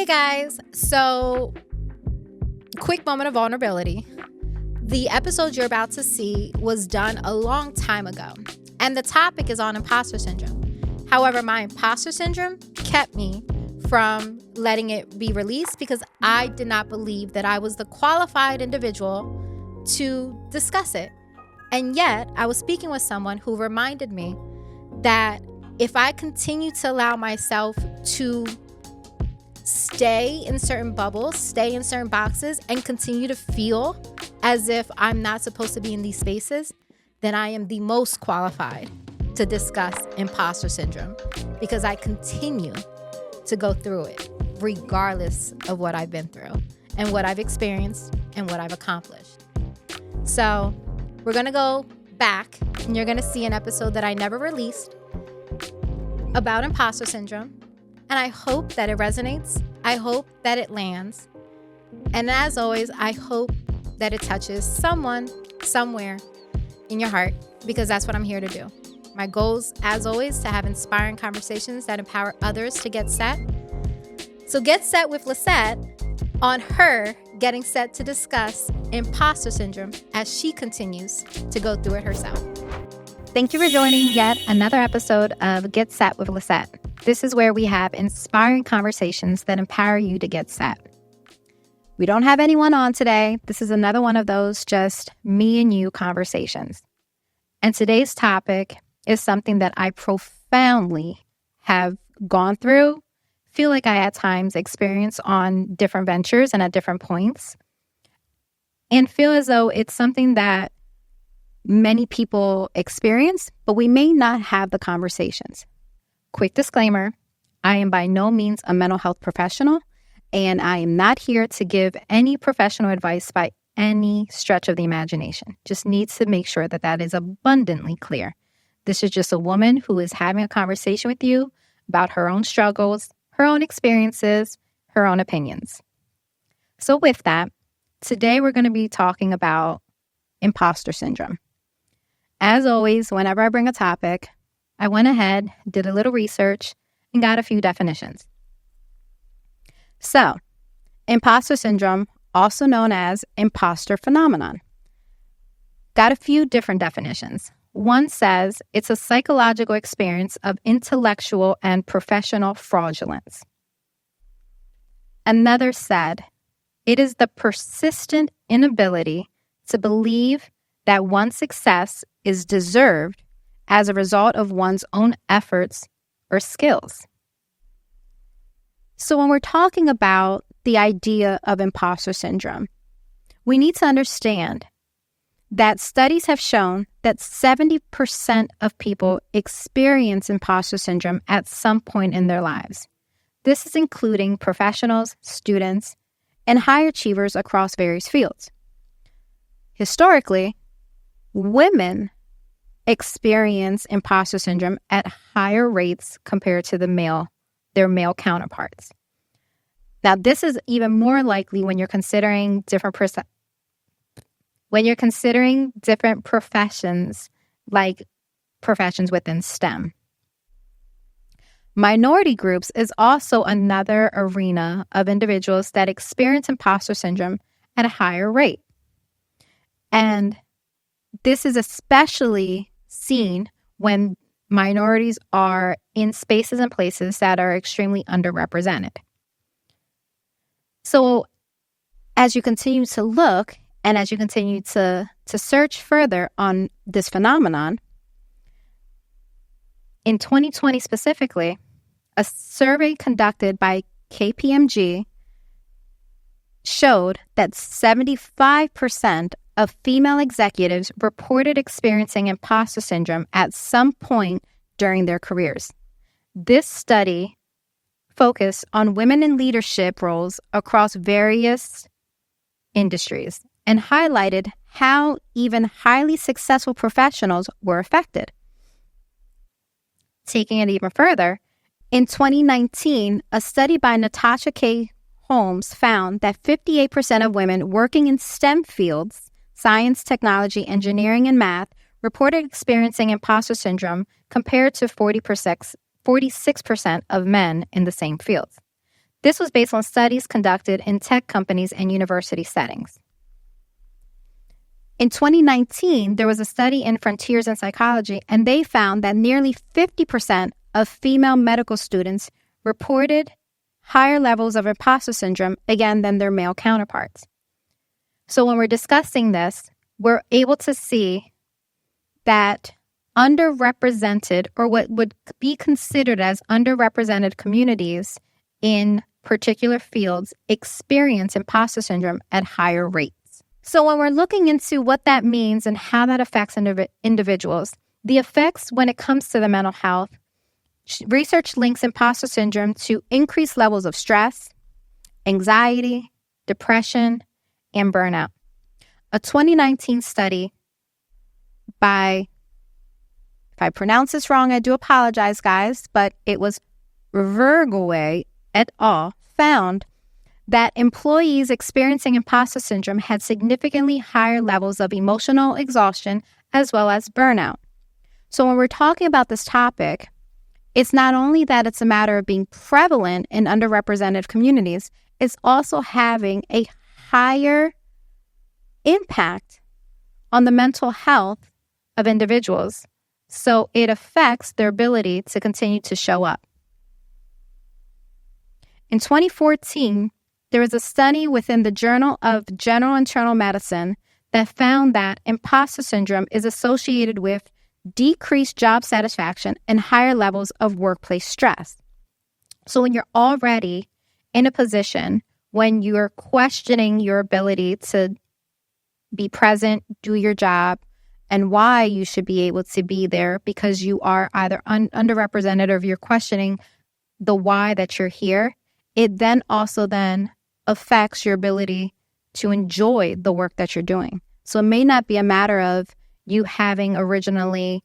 Hey guys, so quick moment of vulnerability. The episode you're about to see was done a long time ago, and the topic is on imposter syndrome. However, my imposter syndrome kept me from letting it be released because I did not believe that I was the qualified individual to discuss it. And yet, I was speaking with someone who reminded me that if I continue to allow myself to stay in certain bubbles, stay in certain boxes, and continue to feel as if I'm not supposed to be in these spaces, then I am the most qualified to discuss imposter syndrome because I continue to go through it regardless of what I've been through and what I've experienced and what I've accomplished. So we're going to go back and you're going to see an episode that I never released about imposter syndrome. And I hope that it resonates. I hope that it lands. And as always, I hope that it touches someone, somewhere in your heart, because that's what I'm here to do. My goals, as always, to have inspiring conversations that empower others to get set. So get set with Lissette on her getting set to discuss imposter syndrome as she continues to go through it herself. Thank you for joining yet another episode of Get Set with Lissette. This is where we have inspiring conversations that empower you to get set. We don't have anyone on today. This is another one of those just me and you conversations. And today's topic is something that I profoundly have gone through, feel like I at times experience on different ventures and at different points, and feel as though it's something that many people experience, but we may not have the conversations. Quick disclaimer, I am by no means a mental health professional, and I am not here to give any professional advice by any stretch of the imagination. Just needs to make sure that that is abundantly clear. This is just a woman who is having a conversation with you about her own struggles, her own experiences, her own opinions. So with that, today we're going to be talking about imposter syndrome. As always, whenever I bring a topic, I went ahead, did a little research, and got a few definitions. So, imposter syndrome, also known as imposter phenomenon. Got a few different definitions. One says it's a psychological experience of intellectual and professional fraudulence. Another said it is the persistent inability to believe that one's success is deserved as a result of one's own efforts or skills. So when we're talking about the idea of imposter syndrome, we need to understand that studies have shown that 70% of people experience imposter syndrome at some point in their lives. This is including professionals, students, and high achievers across various fields. Historically, women experience imposter syndrome at higher rates compared to their male counterparts. Now, this is even more likely when you're considering different professions, like professions within STEM. Minority groups is also another arena of individuals that experience imposter syndrome at a higher rate. And this is especially seen when minorities are in spaces and places that are extremely underrepresented. So as you continue to look and as you continue to search further on this phenomenon, in 2020 specifically, a survey conducted by KPMG showed that 75% of female executives reported experiencing imposter syndrome at some point during their careers. This study focused on women in leadership roles across various industries and highlighted how even highly successful professionals were affected. Taking it even further, in 2019, a study by Natasha K. Holmes found that 58% of women working in STEM fields, science, technology, engineering, and math, reported experiencing imposter syndrome compared to 46% of men in the same fields. This was based on studies conducted in tech companies and university settings. In 2019, there was a study in Frontiers in Psychology, and they found that nearly 50% of female medical students reported higher levels of imposter syndrome, again, than their male counterparts. So when we're discussing this, we're able to see that underrepresented, or what would be considered as underrepresented communities in particular fields, experience imposter syndrome at higher rates. So when we're looking into what that means and how that affects individuals, the effects when it comes to the mental health, research links imposter syndrome to increased levels of stress, anxiety, depression, and burnout. A 2019 study by, if I pronounce this wrong, I do apologize, guys, but it was Vergeway et al. Found that employees experiencing imposter syndrome had significantly higher levels of emotional exhaustion as well as burnout. So when we're talking about this topic, it's not only that it's a matter of being prevalent in underrepresented communities, it's also having a higher impact on the mental health of individuals. So it affects their ability to continue to show up. In 2014, there was a study within the Journal of General Internal Medicine that found that imposter syndrome is associated with decreased job satisfaction and higher levels of workplace stress. So when you're already in a position when you're questioning your ability to be present, do your job, and why you should be able to be there because you are either underrepresented or if you're questioning the why that you're here, it then also then affects your ability to enjoy the work that you're doing. So it may not be a matter of you having originally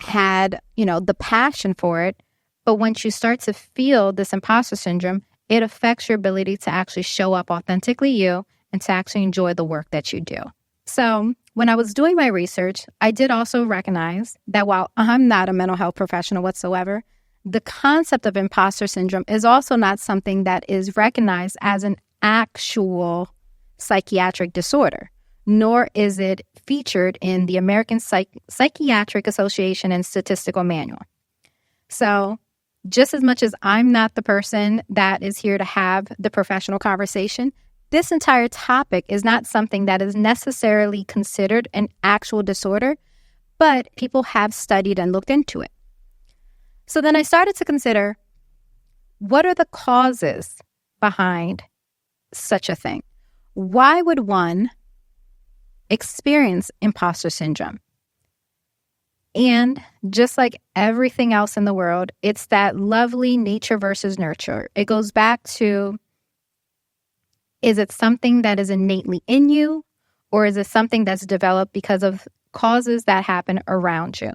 had, the passion for it, but once you start to feel this imposter syndrome, it affects your ability to actually show up authentically you and to actually enjoy the work that you do. So when I was doing my research, I did also recognize that while I'm not a mental health professional whatsoever, the concept of imposter syndrome is also not something that is recognized as an actual psychiatric disorder, nor is it featured in the American Psychiatric Association and Statistical Manual. So just as much as I'm not the person that is here to have the professional conversation, this entire topic is not something that is necessarily considered an actual disorder, but people have studied and looked into it. So then I started to consider, what are the causes behind such a thing? Why would one experience imposter syndrome? And just like everything else in the world, it's that lovely nature versus nurture. It goes back to, is it something that is innately in you, or is it something that's developed because of causes that happen around you?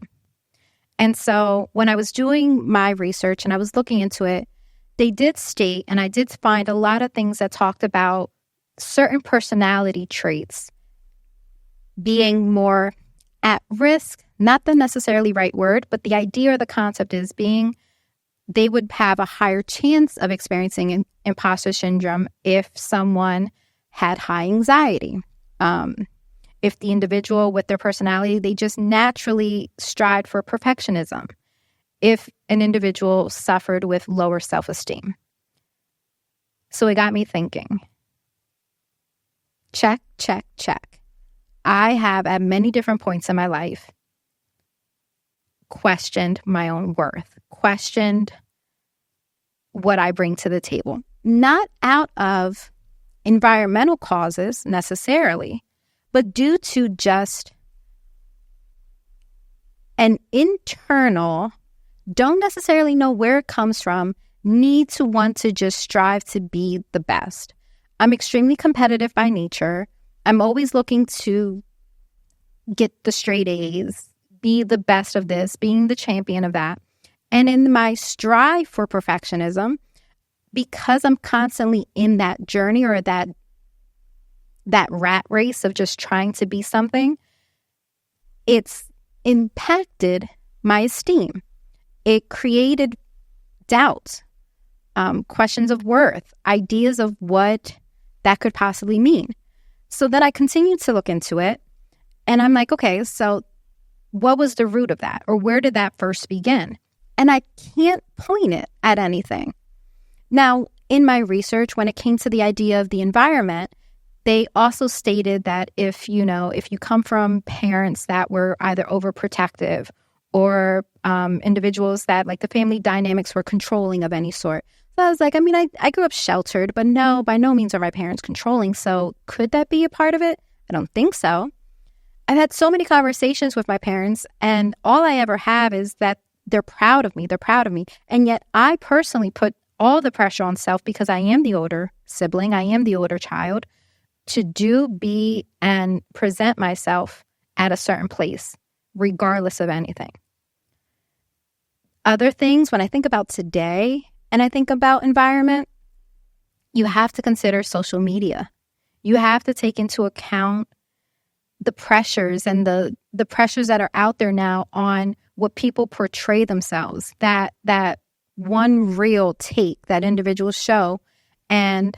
And so when I was doing my research and I was looking into it, they did state, and I did find a lot of things that talked about certain personality traits being more at risk, not the necessarily right word, but the idea or the concept is being, they would have a higher chance of experiencing imposter syndrome if someone had high anxiety. If the individual with their personality, they just naturally strive for perfectionism. If an individual suffered with lower self-esteem. So it got me thinking. Check, check, check. I have at many different points in my life questioned my own worth, questioned what I bring to the table. Not out of environmental causes necessarily, but due to just an internal, don't necessarily know where it comes from, need to want to just strive to be the best. I'm extremely competitive by nature. I'm always looking to get the straight A's, be the best of this, being the champion of that. And in my strive for perfectionism, because I'm constantly in that journey or that rat race of just trying to be something, it's impacted my esteem. It created doubt questions of worth, ideas of what that could possibly mean. So then I continued to look into it, and I'm like, okay, so what was the root of that? Or where did that first begin? And I can't point it at anything. Now, in my research, when it came to the idea of the environment, they also stated that if you come from parents that were either overprotective or individuals that like the family dynamics were controlling of any sort. So I was like, I grew up sheltered, but no, by no means are my parents controlling. So could that be a part of it? I don't think so. I've had so many conversations with my parents, and all I ever have is that they're proud of me. They're proud of me. And yet I personally put all the pressure on self because I am the older sibling. I am the older child to do, be, and present myself at a certain place, regardless of anything. Other things, when I think about today and I think about environment, you have to consider social media. You have to take into account the pressures and the pressures that are out there now on what people portray themselves, that one real take that individuals show. And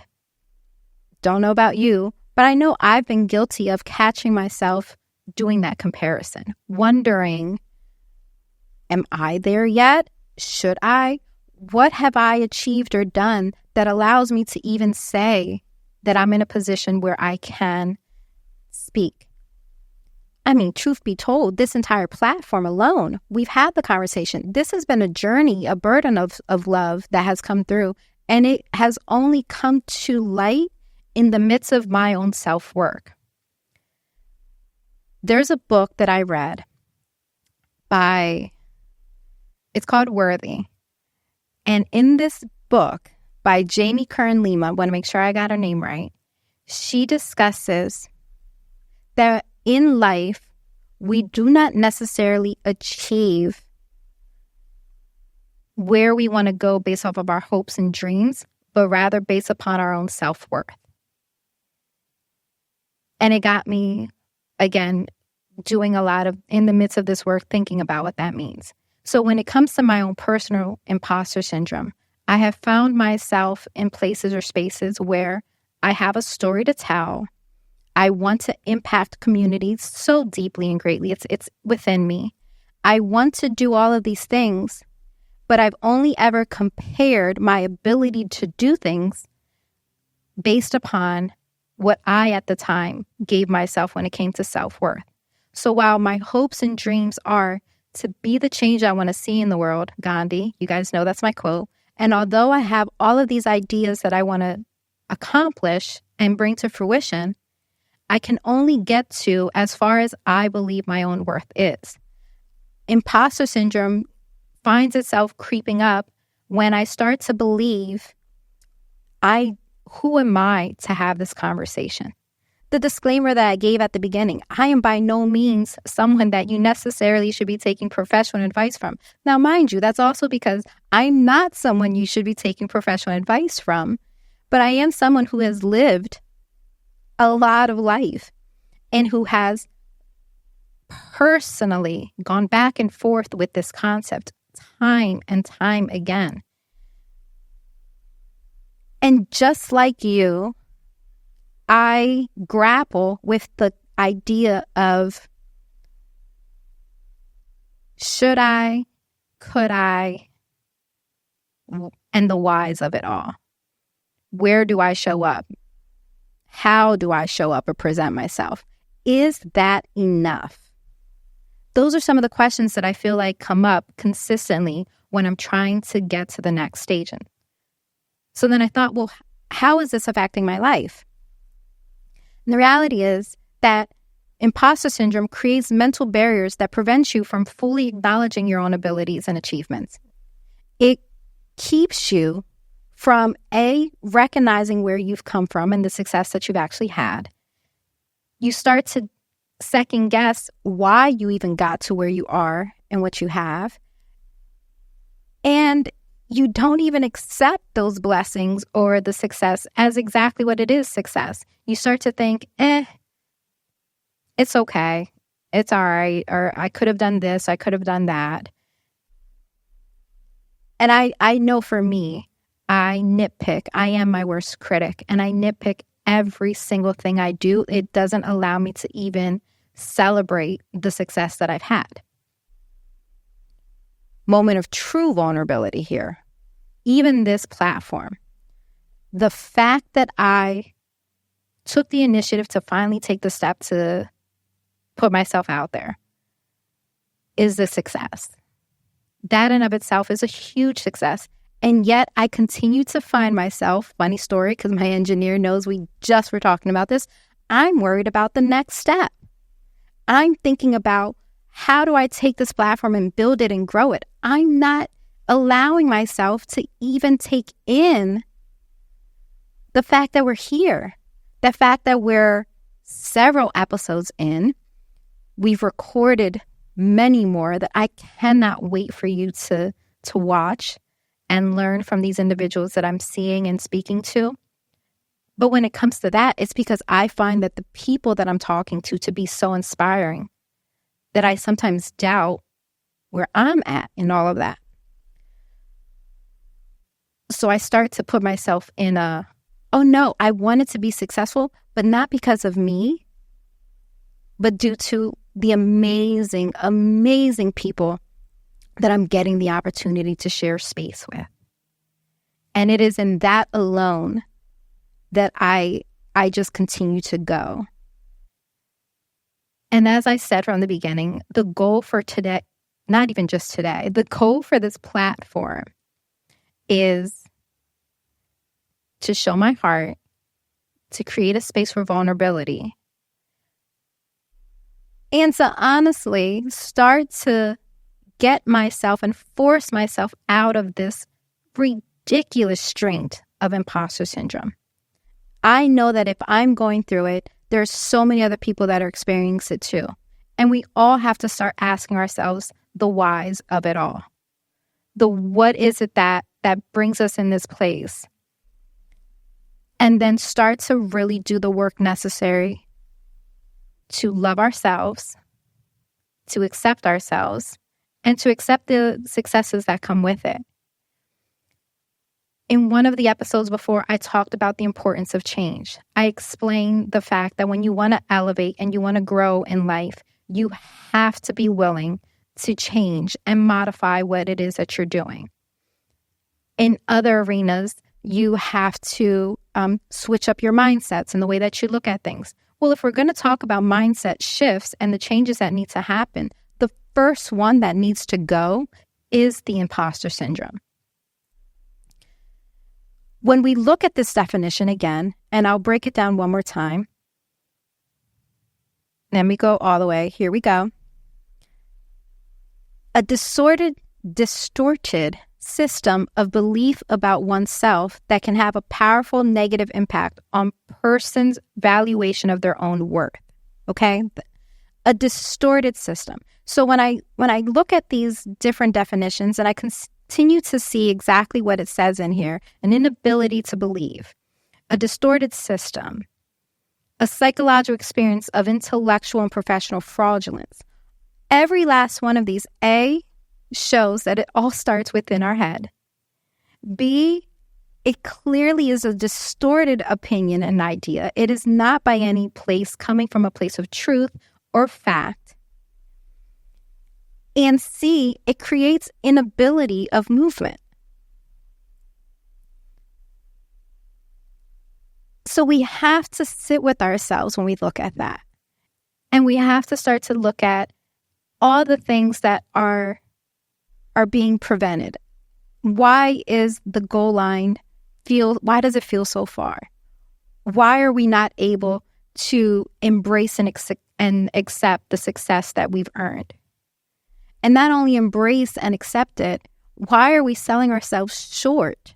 don't know about you, but I know I've been guilty of catching myself doing that comparison, wondering, am I there yet? Should I? What have I achieved or done that allows me to even say that I'm in a position where I can speak? Truth be told, this entire platform alone, we've had the conversation. This has been a journey, a burden of love that has come through, and it has only come to light in the midst of my own self-work. There's a book that I read it's called Worthy. And in this book by Jamie Kern Lima, I want to make sure I got her name right, she discusses that in life, we do not necessarily achieve where we want to go based off of our hopes and dreams, but rather based upon our own self-worth. And it got me, again, doing a lot of, in the midst of this work, thinking about what that means. So when it comes to my own personal imposter syndrome, I have found myself in places or spaces where I have a story to tell. I want to impact communities so deeply and greatly. It's within me. I want to do all of these things, but I've only ever compared my ability to do things based upon what I at the time gave myself when it came to self-worth. So while my hopes and dreams are to be the change I want to see in the world, Gandhi, you guys know that's my quote. And although I have all of these ideas that I want to accomplish and bring to fruition, I can only get to as far as I believe my own worth is. Imposter syndrome finds itself creeping up when I start to believe, who am I to have this conversation? The disclaimer that I gave at the beginning, I am by no means someone that you necessarily should be taking professional advice from. Now, mind you, that's also because I'm not someone you should be taking professional advice from, but I am someone who has lived a lot of life and who has personally gone back and forth with this concept time and time again. And just like you, I grapple with the idea of should I, could I, and the whys of it all. Where do I show up? How do I show up or present myself? Is that enough? Those are some of the questions that I feel like come up consistently when I'm trying to get to the next stage. So then I thought, well, how is this affecting my life? And the reality is that imposter syndrome creates mental barriers that prevent you from fully acknowledging your own abilities and achievements. It keeps you from recognizing where you've come from and the success that you've actually had. You start to second guess why you even got to where you are and what you have. And you don't even accept those blessings or the success as exactly what it is, success. You start to think, it's okay. It's all right. Or I could have done this. I could have done that. And I know for me, I nitpick. I am my worst critic, and I nitpick every single thing I do. It doesn't allow me to even celebrate the success that I've had. Moment of true vulnerability here. Even this platform, the fact that I took the initiative to finally take the step to put myself out there is a success. That in of itself is a huge success. And yet I continue to find myself, funny story, because my engineer knows we just were talking about this, I'm worried about the next step. I'm thinking about, how do I take this platform and build it and grow it? I'm not allowing myself to even take in the fact that we're here, the fact that we're several episodes in. We've recorded many more that I cannot wait for you to watch and learn from these individuals that I'm seeing and speaking to. But when it comes to that, it's because I find that the people that I'm talking to be so inspiring that I sometimes doubt where I'm at in all of that. So I start to put myself in oh no, I wanted to be successful, but not because of me, but due to the amazing, amazing people that I'm getting the opportunity to share space with. And it is in that alone that I just continue to go. And as I said from the beginning, the goal for today, not even just today, the goal for this platform is to show my heart, to create a space for vulnerability, and to honestly start to get myself and force myself out of this ridiculous strength of imposter syndrome. I know that if I'm going through it, there's so many other people that are experiencing it too. And we all have to start asking ourselves the whys of it all. The what is it that brings us in this place? And then start to really do the work necessary to love ourselves, to accept ourselves, and to accept the successes that come with it. In one of the episodes before, I talked about the importance of change. I explained the fact that when you want to elevate and you want to grow in life, you have to be willing to change and modify what it is that you're doing. In other arenas, you have to switch up your mindsets and the way that you look at things. Well, if we're going to talk about mindset shifts and the changes that need to happen, the first one that needs to go is the imposter syndrome. When we look at this definition again, and I'll break it down one more time. Let me go all the way. Here we go. A distorted system of belief about oneself that can have a powerful negative impact on person's valuation of their own worth. Okay? A distorted system. So when I look at these different definitions and I continue to see exactly what it says in here, an inability to believe, a distorted system, a psychological experience of intellectual and professional fraudulence. Every last one of these, A, shows that it all starts within our head. B, it clearly is a distorted opinion and idea. It is not by any place coming from a place of truth or fact. And C, it creates inability of movement. So we have to sit with ourselves when we look at that. And we have to start to look at all the things that are being prevented. Why is the goal line why does it feel so far? Why are we not able to embrace and accept the success that we've earned? And not only embrace and accept it, why are we selling ourselves short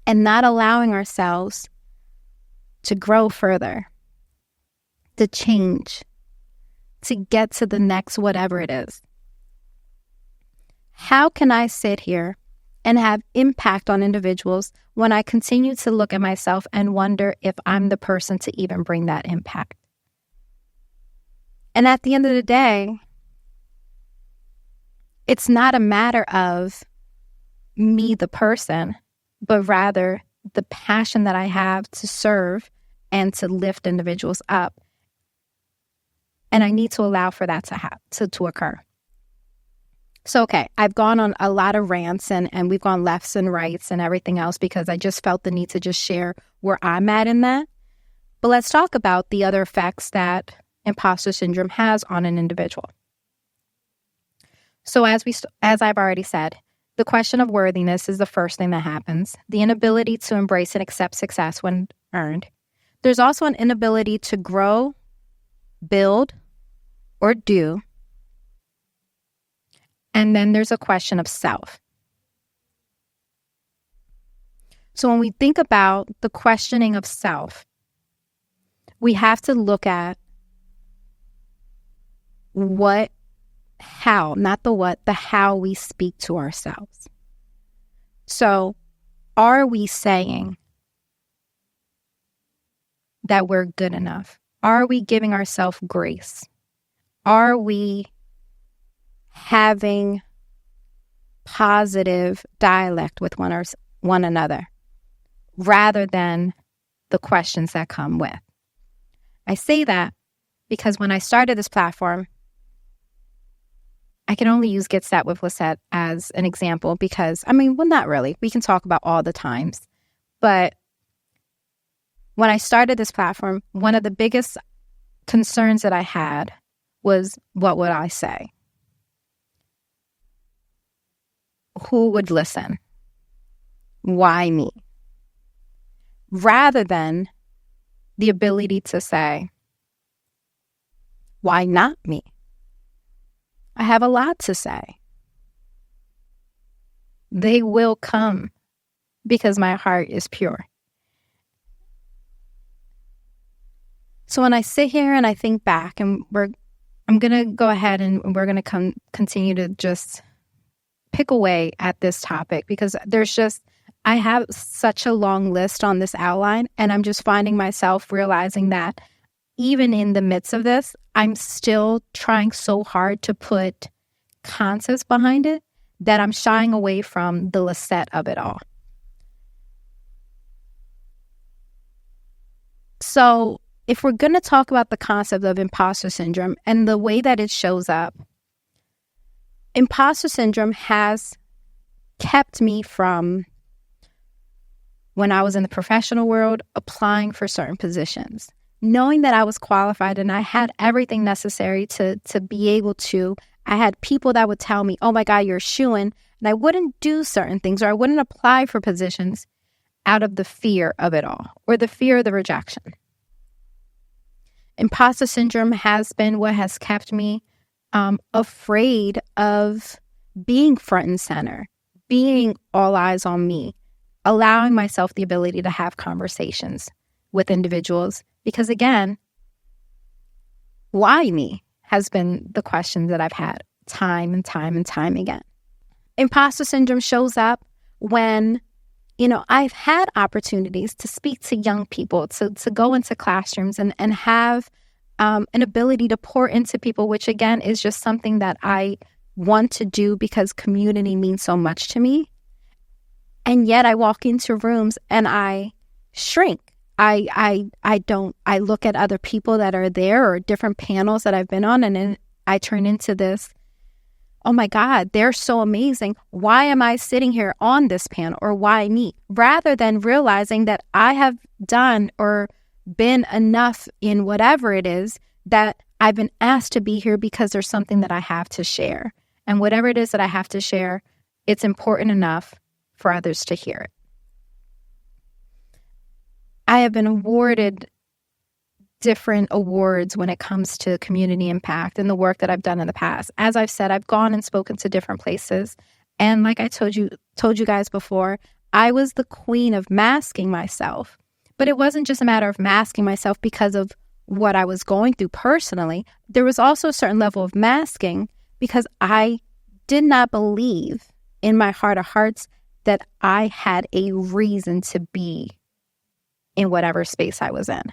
and not allowing ourselves to grow further, to change, to get to the next whatever it is? How can I sit here and have impact on individuals when I continue to look at myself and wonder if I'm the person to even bring that impact? And at the end of the day, it's not a matter of me, the person, but rather the passion that I have to serve and to lift individuals up. And I need to allow for that to occur. So, okay, I've gone on a lot of rants and we've gone lefts and rights and everything else because I just felt the need to just share where I'm at in that. But let's talk about the other effects that imposter syndrome has on an individual. So as I've already said, the question of worthiness is the first thing that happens. The inability to embrace and accept success when earned. There's also an inability to grow, build, or do. And then there's a question of self. So when we think about the questioning of self, we have to look at how, not the what, the how we speak to ourselves. So are we saying that we're good enough? Are we giving ourselves grace? Are we having positive dialect with one another rather than the questions that come with? I say that because when I started this platform, I can only use GetSetWithLissette as an example because, not really. We can talk about all the times. But when I started this platform, one of the biggest concerns that I had was, what would I say? Who would listen? Why me? Rather than the ability to say, why not me? I have a lot to say. They will come because my heart is pure. So when I sit here and I think back, and I'm going to go ahead and we're going to continue to just pick away at this topic because I have such a long list on this outline, and I'm just finding myself realizing that even in the midst of this, I'm still trying so hard to put concepts behind it that I'm shying away from the Lissette of it all. So if we're going to talk about the concept of imposter syndrome and the way that it shows up, imposter syndrome has kept me from, when I was in the professional world, applying for certain positions. Knowing that I was qualified and I had everything necessary to be able to, I had people that would tell me, oh my God, you're a shoo-in, and I wouldn't do certain things or I wouldn't apply for positions out of the fear of it all or the fear of the rejection. Imposter syndrome has been what has kept me afraid of being front and center, being all eyes on me, allowing myself the ability to have conversations with individuals. Because again, why me has been the question that I've had time and time and time again. Imposter syndrome shows up when, I've had opportunities to speak to young people, to go into classrooms and have an ability to pour into people, which again is just something that I want to do because community means so much to me. And yet I walk into rooms and I shrink. I look at other people that are there or different panels that I've been on, and then I turn into this, oh my God, they're so amazing. Why am I sitting here on this panel, or why me? Rather than realizing that I have done or been enough in whatever it is that I've been asked to be here because there's something that I have to share. And whatever it is that I have to share, it's important enough for others to hear it. I have been awarded different awards when it comes to community impact and the work that I've done in the past. As I've said, I've gone and spoken to different places. And like I told you guys before, I was the queen of masking myself. But it wasn't just a matter of masking myself because of what I was going through personally. There was also a certain level of masking because I did not believe in my heart of hearts that I had a reason to be in whatever space I was in.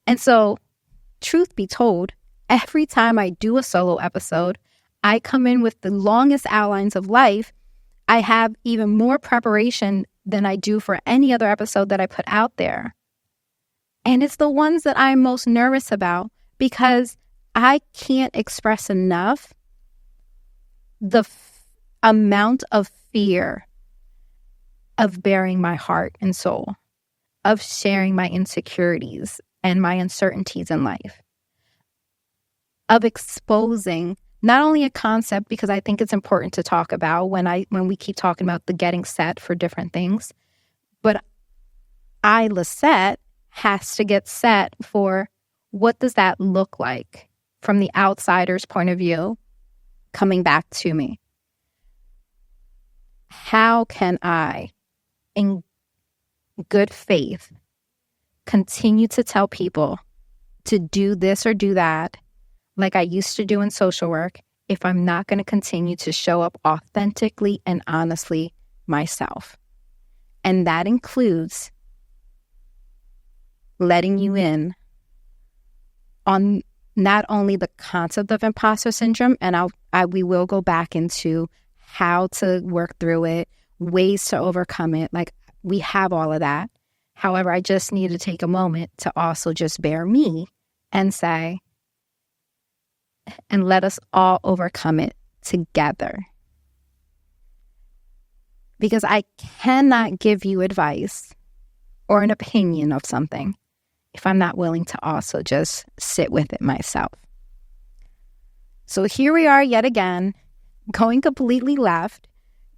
And so, truth be told, every time I do a solo episode, I come in with the longest outlines of life. I have even more preparation than I do for any other episode that I put out there. And it's the ones that I'm most nervous about because I can't express enough the amount of fear of bearing my heart and soul, of sharing my insecurities and my uncertainties in life, of exposing not only a concept, because I think it's important to talk about when we keep talking about the getting set for different things, but Lissette, has to get set for what does that look like from the outsider's point of view coming back to me. How can I, in good faith, continue to tell people to do this or do that like I used to do in social work if I'm not going to continue to show up authentically and honestly myself? And that includes letting you in on not only the concept of imposter syndrome, and we will go back into how to work through it, ways to overcome it. Like, we have all of that. However, I just need to take a moment to also just bear me and say, and let us all overcome it together. Because I cannot give you advice or an opinion of something if I'm not willing to also just sit with it myself. So here we are yet again, going completely left,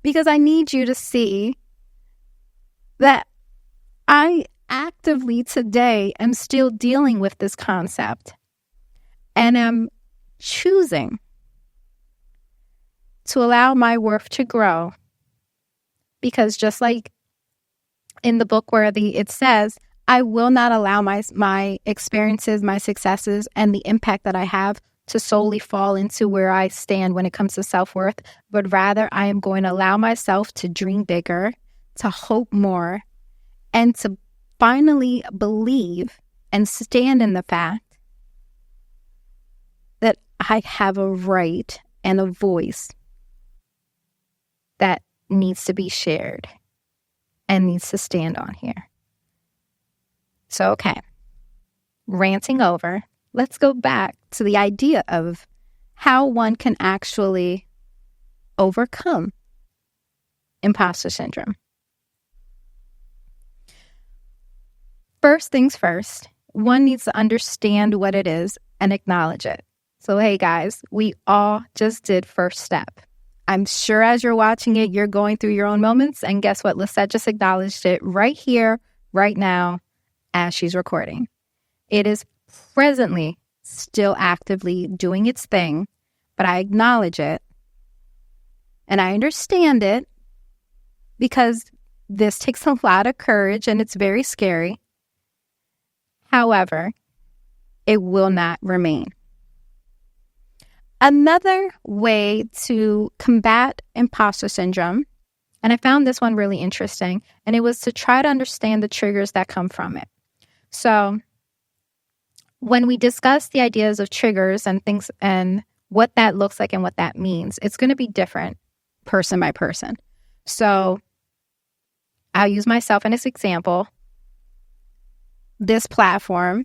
because I need you to see that I actively today am still dealing with this concept and am choosing to allow my worth to grow. Because just like in the book where it says, I will not allow my experiences, my successes, and the impact that I have to solely fall into where I stand when it comes to self-worth, but rather I am going to allow myself to dream bigger, to hope more, and to finally believe and stand in the fact that I have a right and a voice that needs to be shared and needs to stand on here. So, okay, ranting over, let's go back to the idea of how one can actually overcome imposter syndrome. First things first, one needs to understand what it is and acknowledge it. So, hey guys, we all just did first step. I'm sure as you're watching it, you're going through your own moments. And guess what? Lissette just acknowledged it right here, right now, as she's recording. It is presently still actively doing its thing, but I acknowledge it and I understand it because this takes a lot of courage and it's very scary. However, it will not remain. Another way to combat imposter syndrome, and I found this one really interesting, and it was to try to understand the triggers that come from it. So when we discuss the ideas of triggers and things and what that looks like and what that means, it's going to be different person by person. So I'll use myself as an example. This platform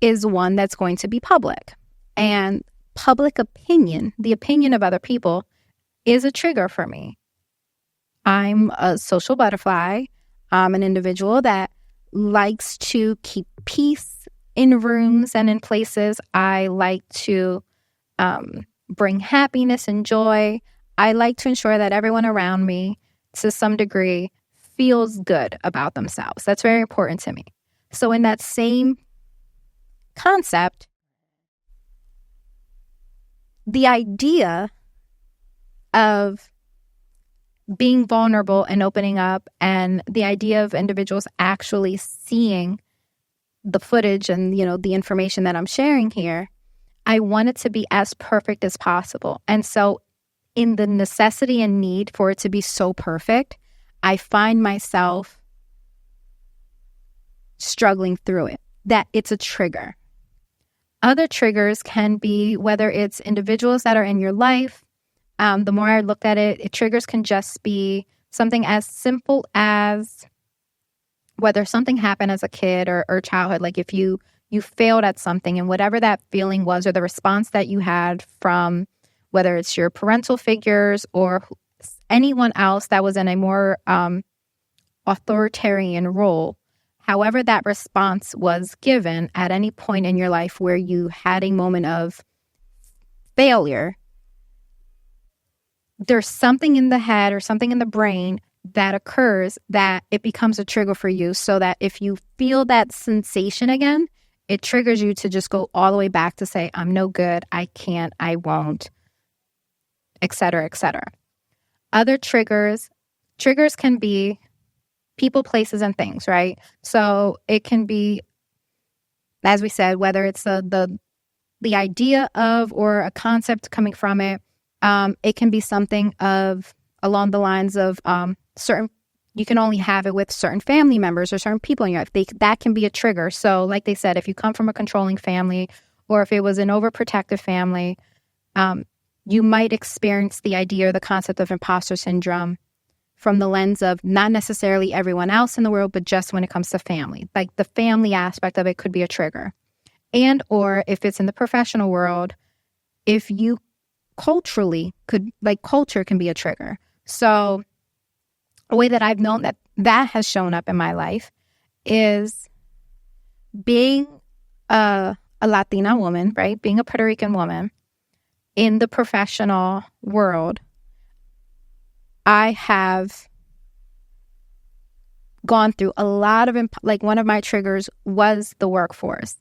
is one that's going to be public, and public opinion, the opinion of other people, is a trigger for me. I'm a social butterfly. I'm an individual that likes to keep peace in rooms and in places. I like to bring happiness and joy. I like to ensure that everyone around me, to some degree, feels good about themselves. That's very important to me. So in that same concept, the idea of being vulnerable and opening up, and the idea of individuals actually seeing the footage and, the information that I'm sharing here, I want it to be as perfect as possible. And so in the necessity and need for it to be so perfect, I find myself struggling through it, that it's a trigger. Other triggers can be whether it's individuals that are in your life. The more I looked at it, triggers can just be something as simple as whether something happened as a kid or childhood, like if you failed at something and whatever that feeling was or the response that you had from whether it's your parental figures or anyone else that was in a more authoritarian role, however that response was given at any point in your life where you had a moment of failure, there's something in the head or something in the brain that occurs that it becomes a trigger for you, so that if you feel that sensation again, it triggers you to just go all the way back to say, I'm no good, I can't, I won't, etc., etc. Other triggers can be people, places, and things, right? So it can be, as we said, whether it's the idea of or a concept coming from it. It can be something of along the lines of certain, you can only have it with certain family members or certain people in your life. That can be a trigger. So like they said, if you come from a controlling family or if it was an overprotective family, you might experience the idea or the concept of imposter syndrome from the lens of not necessarily everyone else in the world, but just when it comes to family. Like the family aspect of it could be a trigger. And or if it's in the professional world, if you culturally could, like culture can be a trigger. So a way that I've known that has shown up in my life is being a Latina woman, right? Being a Puerto Rican woman in the professional world. I have gone through a lot of, like one of my triggers was the workforce.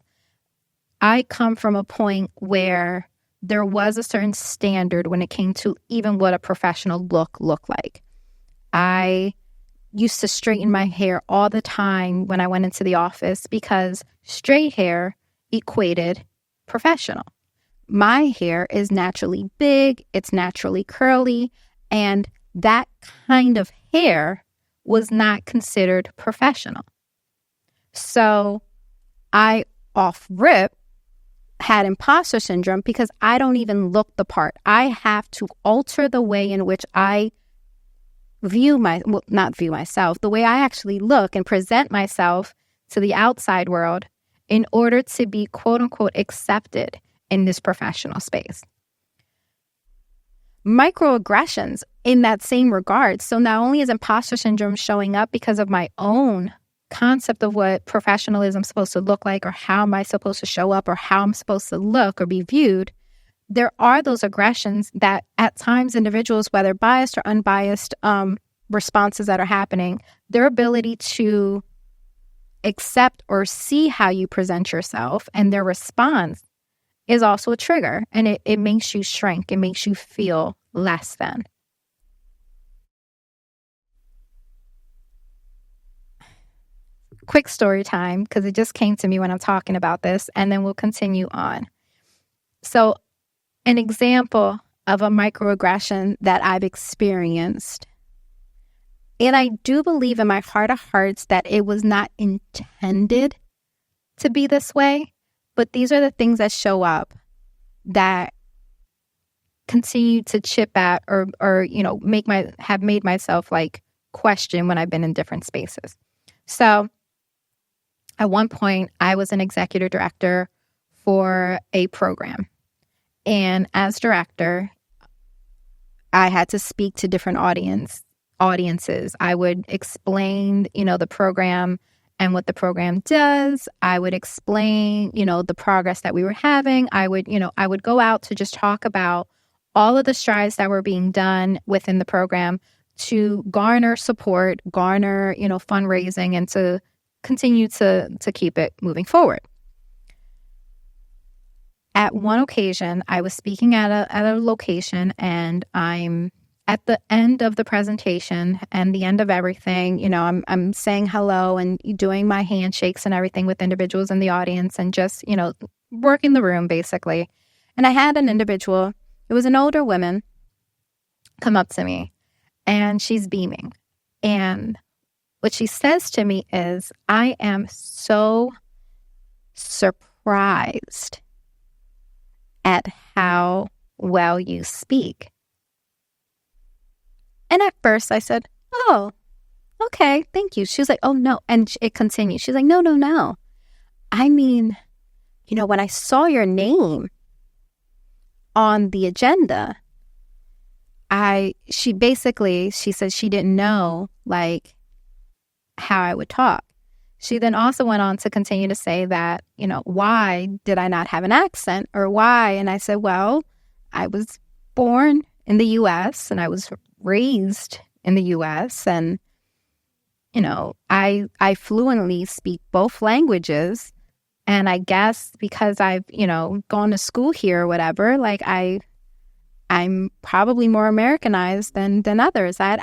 I come from a point where there was a certain standard when it came to even what a professional looked like. I used to straighten my hair all the time when I went into the office because straight hair equated professional. My hair is naturally big, it's naturally curly, and that kind of hair was not considered professional. So I off rip had imposter syndrome because I don't even look the part. I have to alter the way in which I not view myself, the way I actually look and present myself to the outside world in order to be quote unquote accepted in this professional space. Microaggressions in that same regard. So not only is imposter syndrome showing up because of my own concept of what professionalism is supposed to look like or how am I supposed to show up or how I'm supposed to look or be viewed, there are those aggressions that at times individuals, whether biased or unbiased responses that are happening, their ability to accept or see how you present yourself and their response is also a trigger. And it makes you shrink. It makes you feel less than. Quick story time, because it just came to me when I'm talking about this, and then we'll continue on. So an example of a microaggression that I've experienced, and I do believe in my heart of hearts that it was not intended to be this way, but these are the things that show up that continue to chip at or have made myself like question when I've been in different spaces. So at one point, I was an executive director for a program. And as director, I had to speak to different audiences. I would explain, the program and what the program does. I would explain, the progress that we were having. I would go out to just talk about all of the strides that were being done within the program to garner support, fundraising, and to continue to keep it moving forward. At one occasion, I was speaking at a location, and I'm at the end of the presentation and the end of everything. I'm saying hello and doing my handshakes and everything with individuals in the audience, and just working the room basically. And I had an individual, it was an older woman, come up to me, and she's beaming, and what she says to me is, I am so surprised at how well you speak. And at first I said, oh, okay, thank you. She was like, oh, no. And it continued. She's like, no. I mean, when I saw your name on the agenda, she said she didn't know like how I would talk. She then also went on to continue to say that, why did I not have an accent or why? And I said, well, I was born in the U.S. and I was raised in the U.S. and, I fluently speak both languages. And I guess because I've, gone to school here or whatever, like I'm probably more Americanized than others. And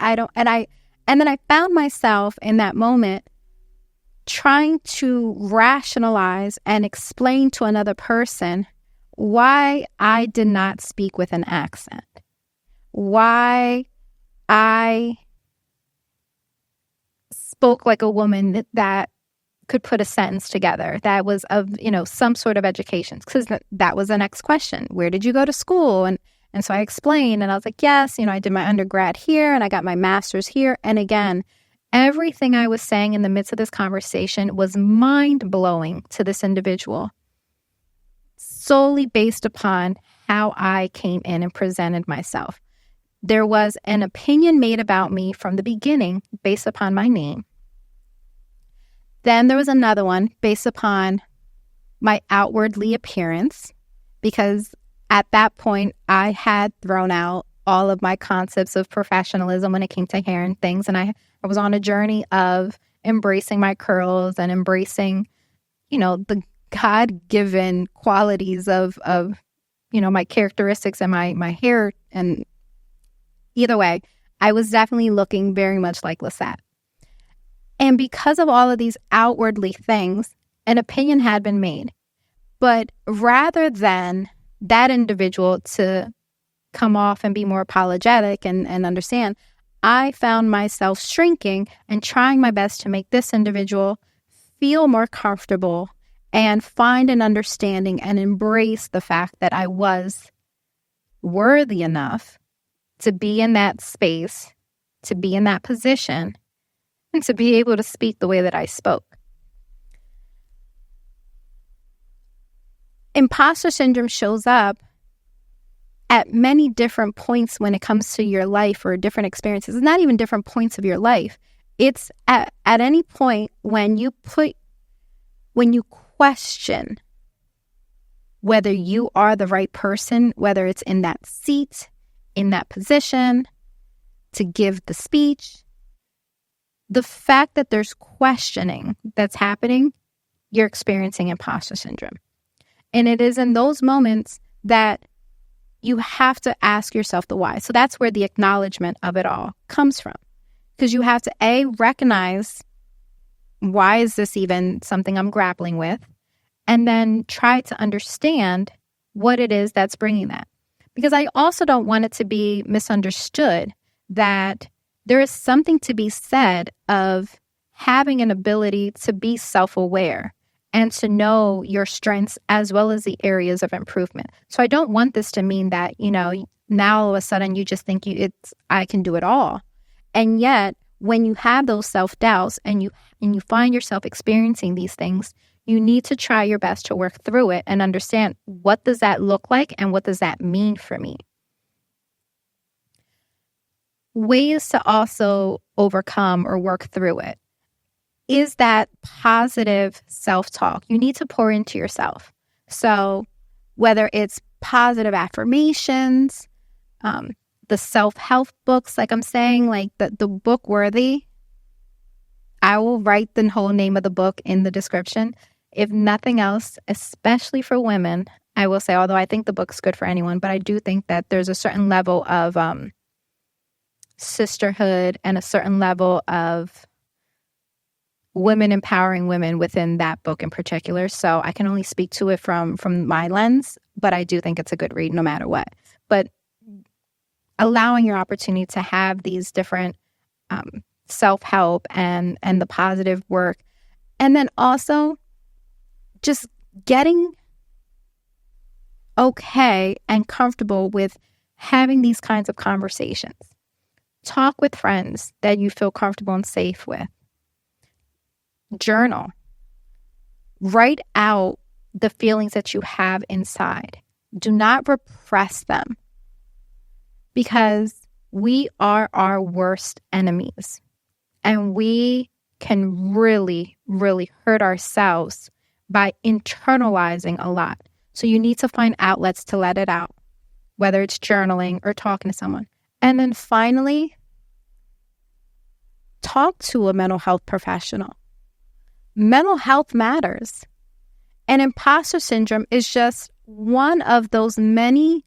then I found myself in that moment trying to rationalize and explain to another person why I did not speak with an accent, why I spoke like a woman that could put a sentence together that was of, some sort of education. Because that was the next question. Where did you go to school? And so I explained, and I was like, yes, I did my undergrad here and I got my master's here. And again, everything I was saying in the midst of this conversation was mind-blowing to this individual, solely based upon how I came in and presented myself. There was an opinion made about me from the beginning based upon my name. Then there was another one based upon my outwardly appearance, because at that point I had thrown out all of my concepts of professionalism when it came to hair and things. And I was on a journey of embracing my curls and embracing, the God-given qualities of my characteristics and my hair. And either way, I was definitely looking very much like Lissette. And because of all of these outwardly things, an opinion had been made. But rather than that individual to come off and be more apologetic and understand, I found myself shrinking and trying my best to make this individual feel more comfortable and find an understanding and embrace the fact that I was worthy enough to be in that space, to be in that position, and to be able to speak the way that I spoke. Imposter syndrome shows up at many different points when it comes to your life or different experiences. It's not even different points of your life. It's at any point when you question whether you are the right person, whether it's in that seat, in that position, to give the speech. The fact that there's questioning that's happening, you're experiencing imposter syndrome. And it is in those moments that you have to ask yourself the why. So that's where the acknowledgement of it all comes from. Because you have to, A, recognize why is this even something I'm grappling with? And then try to understand what it is that's bringing that. Because I also don't want it to be misunderstood that there is something to be said of having an ability to be self-aware and to know your strengths as well as the areas of improvement. So I don't want this to mean that, now all of a sudden you just think I can do it all. And yet, when you have those self-doubts and you find yourself experiencing these things, you need to try your best to work through it and understand, what does that look like and what does that mean for me? Ways to also overcome or work through it is that positive self-talk. You need to pour into yourself. So whether it's positive affirmations, the self-help books, like I'm saying, like the book Worthy, I will write the whole name of the book in the description. If nothing else, especially for women, I will say, although I think the book's good for anyone, but I do think that there's a certain level of sisterhood and a certain level of women empowering women within that book in particular. So I can only speak to it from my lens, but I do think it's a good read no matter what. But allowing your opportunity to have these different self-help and the positive work, and then also just getting okay and comfortable with having these kinds of conversations. Talk with friends that you feel comfortable and safe with. Journal. Write out the feelings that you have inside. Do not repress them, because we are our worst enemies, and we can really, really hurt ourselves by internalizing a lot. So you need to find outlets to let it out, whether it's journaling or talking to someone. And then finally, talk to a mental health professional. Mental health matters. And imposter syndrome is just one of those many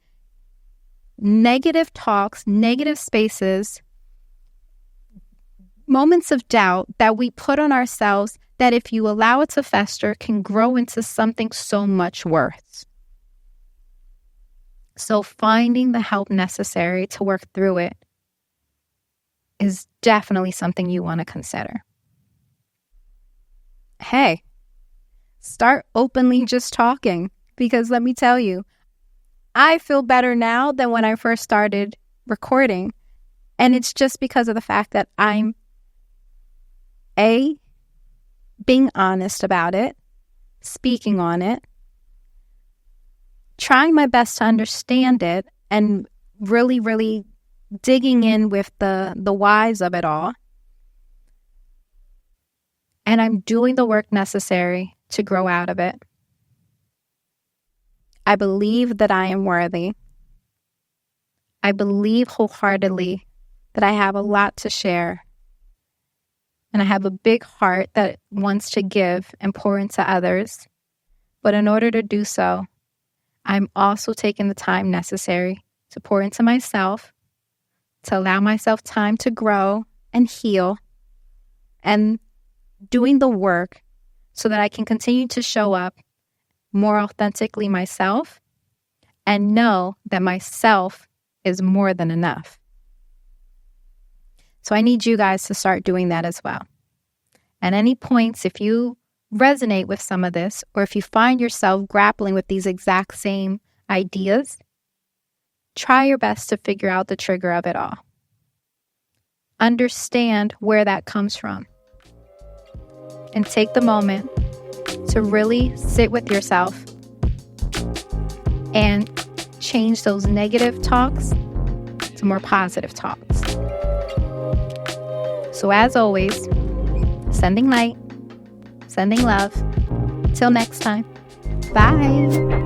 negative talks, negative spaces, moments of doubt that we put on ourselves that, if you allow it to fester, can grow into something so much worse. So finding the help necessary to work through it is definitely something you want to consider. Hey, start openly just talking, because let me tell you, I feel better now than when I first started recording. And it's just because of the fact that I'm being honest about it, speaking on it, trying my best to understand it, and really, really digging in with the whys of it all. And I'm doing the work necessary to grow out of it. I believe that I am worthy. I believe wholeheartedly that I have a lot to share. And I have a big heart that wants to give and pour into others. But in order to do so, I'm also taking the time necessary to pour into myself, to allow myself time to grow and heal, and doing the work so that I can continue to show up more authentically myself and know that myself is more than enough. So I need you guys to start doing that as well. At any points, if you resonate with some of this, or if you find yourself grappling with these exact same ideas, try your best to figure out the trigger of it all. Understand where that comes from. And take the moment to really sit with yourself and change those negative talks to more positive talks. So as always, sending light, sending love. Till next time. Bye.